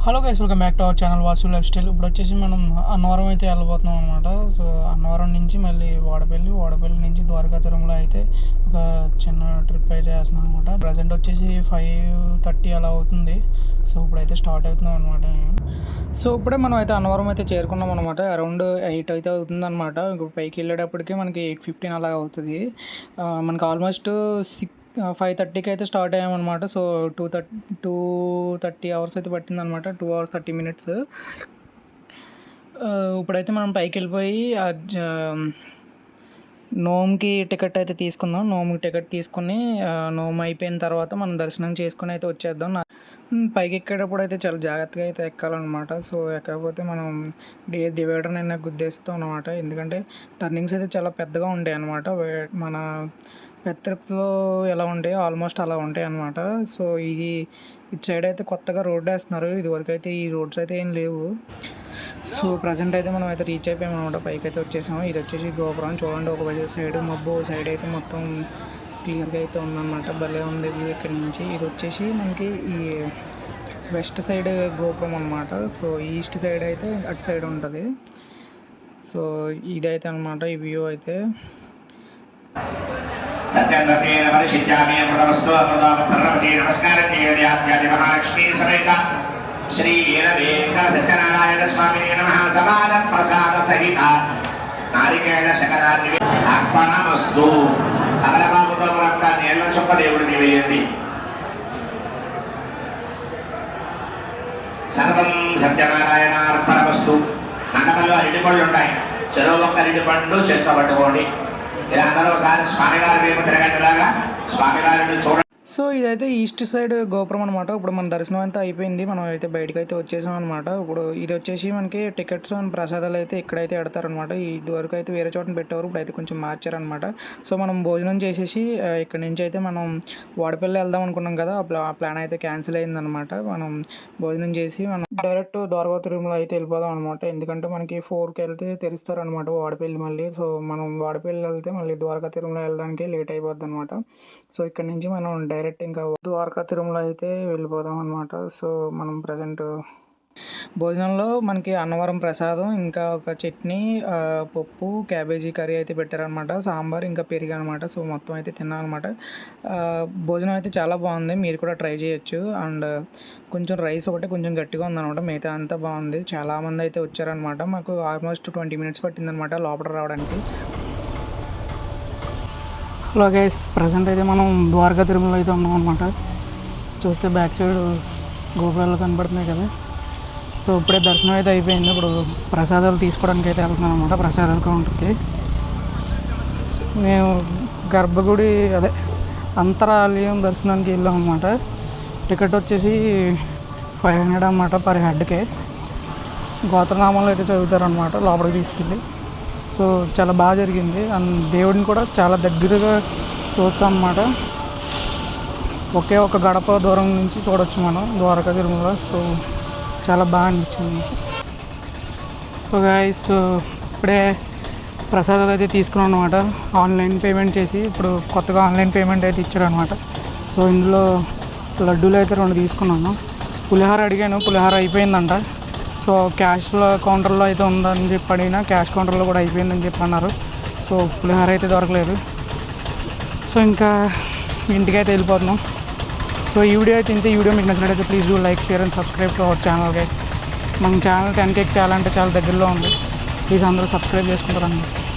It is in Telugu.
Hello guys, welcome back to our channel Vasu life style. ఇప్పుడు వచ్చేసి మనం అన్నవరం అయితే వెళ్ళబోతున్నాం అనమాట. సో అన్నవరం నుంచి మళ్ళీ వాడపల్లి నుంచి ద్వారకా తిరుమల అయితే ఒక చిన్న ట్రిప్ అయితే వేస్తున్నాం అనమాట. ప్రజెంట్ వచ్చేసి 5:30 అలా అవుతుంది. సో ఇప్పుడైతే స్టార్ట్ అవుతున్నాం అనమాట. సో ఇప్పుడే మనం అయితే అన్నవరం అయితే చేరుకున్నాం అనమాట. అరౌండ్ 8 అయితే అవుతుంది అనమాట. ఇప్పుడు పైకి వెళ్ళేటప్పటికి మనకి 8:15 అలా అవుతుంది. మనకి ఆల్మోస్ట్ 5:30కి అయితే స్టార్ట్ అయ్యామన్నమాట. సో 2:30 అవర్స్ అయితే పట్టిందనమాట. 2 hours 30 minutes. ఇప్పుడైతే మనం పైకి వెళ్ళిపోయి నోమ్కి టికెట్ అయితే తీసుకుందాం. నోమ్కి టికెట్ తీసుకుని నోమ్ అయిపోయిన తర్వాత మనం దర్శనం చేసుకుని అయితే వచ్చేద్దాం. పైకి ఎక్కేటప్పుడు అయితే చాలా జాగ్రత్తగా అయితే ఎక్కాలన్నమాట. సో ఎక్కకపోతే మనం డివైడర్ నిన్న గుద్దేస్తాం అనమాట. ఎందుకంటే టర్నింగ్స్ అయితే చాలా పెద్దగా ఉంటాయి అన్నమాట. మన పెద్ద ఎలా ఉంటాయో ఆల్మోస్ట్ అలా ఉంటాయి అన్నమాట. సో ఇటు సైడ్ అయితే కొత్తగా రోడ్డు వేస్తున్నారు. ఇదివరకు అయితే ఈ రోడ్స్ అయితే ఏం లేవు. సో ప్రజెంట్ అయితే మనం అయితే రీచ్ అయిపోయాము అనమాట. పైకి అయితే వచ్చేసాము. ఇది వచ్చేసి గోపురం చూడండి. ఒక సైడ్ మబ్బు, సైడ్ అయితే మొత్తం క్లియర్గా అయితే ఉందన్నమాట. భలే ఉంది వ్యూ ఇక్కడ నుంచి. ఇది వచ్చేసి మనకి ఈ వెస్ట్ సైడ్ గోపురం అనమాట. సో ఈస్ట్ సైడ్ అయితే అటు సైడ్ ఉంటుంది. సో ఇదైతే అనమాట ఈ వ్యూ అయితే. సత్యవ్రతేన పరిశిద్ధ్యామి అమృతమస్తు అమృతమస్తరణమసి నమస్కారం చేయండి. ఆద్యాది మహాలక్ష్మీ సమేత శ్రీ వీరవేంకట సత్యనారాయణ స్వామిని నమః. సమాన ప్రసాద సహిత నారికేళ శకలాన్ని అర్పణమస్తు. అమలబాబుతో మొత్తం నీళ్ళ చొప్ప దేవుడిని వేయండి. సర్వం సత్యనారాయణ అర్పణమస్తు. మండపంలో అరటిపళ్ళు ఉంటాయి. చెరువు ఒక్క అరటిపండు చెత్త పట్టుకోండి. ఇలా అందరూ ఒకసారి స్వామివారి వైపు తిరగట్టులాగా స్వామివారిని చూడండి. సో ఇదైతే ఈస్ట్ సైడ్ గోపురం అనమాట. ఇప్పుడు మన దర్శనం అంతా అయిపోయింది. మనం అయితే బయటకు అయితే వచ్చేసాం అనమాట. ఇప్పుడు ఇది వచ్చేసి మనకి టికెట్స్ అండ్ ప్రసాదాలు అయితే ఇక్కడైతే పెడతారనమాట. ఇదివరకు అయితే వేరే చోటన పెట్టేవారు, ఇప్పుడు అయితే కొంచెం మార్చారనమాట. సో మనం భోజనం చేసేసి ఇక్కడ నుంచి అయితే మనం వాడపల్లి వెళ్దాం అనుకున్నాం కదా, ఆ ప్లాన్ అయితే క్యాన్సిల్ అయిందనమాట. మనం భోజనం చేసి మనం డైరెక్ట్ ద్వారకా తిరుమల అయితే వెళ్ళిపోదాం అనమాట. ఎందుకంటే మనకి 4కి వెళ్తే తెలుస్తారనమాట వాడపల్లి మళ్ళీ. సో మనం వాడపల్లి వెళ్తే మళ్ళీ ద్వారకా తిరుమల వెళ్ళడానికి లేట్ అయిపోద్ది అనమాట. సో ఇక్కడ నుంచి మనం డైరెక్ట్ ఇంకా ద్వారకా తిరుమల అయితే వెళ్ళిపోదాం అనమాట. సో మనం ప్రజెంట్ భోజనంలో మనకి అన్నవరం ప్రసాదం, ఇంకా ఒక చట్నీ, పప్పు, క్యాబేజీ కర్రీ అయితే పెట్టారనమాట. సాంబార్, ఇంకా పెరుగు అనమాట. సో మొత్తం అయితే తిన్నాను అనమాట. భోజనం అయితే చాలా బాగుంది, మీరు కూడా ట్రై చేయొచ్చు. అండ్ కొంచెం రైస్ ఒకటి కొంచెం గట్టిగా ఉందనమాట. మిగతా అంతా బాగుంది. చాలామంది అయితే వచ్చారనమాట. మాకు ఆల్మోస్ట్ 20 minutes పట్టిందనమాట లోపల రావడానికి. హలో గైస్, ప్రజెంట్ అయితే మనం ద్వారకా తిరుమల అయితే ఉన్నాం అనమాట. చూస్తే బ్యాక్ సైడ్ గోపురాలు కనపడుతున్నాయి కదా. సో ఇప్పుడే దర్శనం అయితే అయిపోయింది. ఇప్పుడు ప్రసాదాలు తీసుకోవడానికి అయితే వెళ్తున్నాం అనమాట. ప్రసాదాల కౌంటర్కి మేము గర్భగుడి అంతరాలయం దర్శనానికి వెళ్ళాం అనమాట. టికెట్ వచ్చేసి 500 అన్నమాట పర్ హెడ్కి. గోత్రనామాలు అయితే చదువుతారనమాట లోపలికి తీసుకెళ్ళి. సో చాలా బాగా జరిగింది. అండ్ దేవుడిని కూడా చాలా దగ్గరగా చూస్తాం అన్నమాట. ఒకే ఒక గడప దూరం నుంచి చూడవచ్చు మనం ద్వారకా తిరుమల. సో చాలా బాగా అనిపించింది. సో గైస్, ఇప్పుడే ప్రసాదాలు అయితే తీసుకున్నాం అనమాట. ఆన్లైన్ పేమెంట్ చేసి ఇప్పుడు కొత్తగా ఆన్లైన్ పేమెంట్ అయితే ఇచ్చారనమాట. సో ఇందులో లడ్డూలు అయితే 2 తీసుకున్నాను. పులిహోర అడిగాను, పులిహోర అయిపోయిందంట. సో క్యాష్లో కౌంటర్లో అయితే ఉందని చెప్పి అడిగినా క్యాష్ కౌంటర్లో కూడా అయిపోయిందని చెప్పి అన్నారు. సో పులిహోర అయితే దొరకలేదు. సో ఇంకా ఇంటికైతే వెళ్ళిపోతున్నాం. సో ఈ వీడియో అయితే ఇంతే. ఈ వీడియో మీకు నచ్చినట్లయితే please do like, share and subscribe to our channel guys. మన ఛానల్ 10K చాలా అంటే చాలా దగ్గరలో ఉంది. ప్లీజ్ అందరూ సబ్స్క్రైబ్ చేసుకుంటారన్నమాట.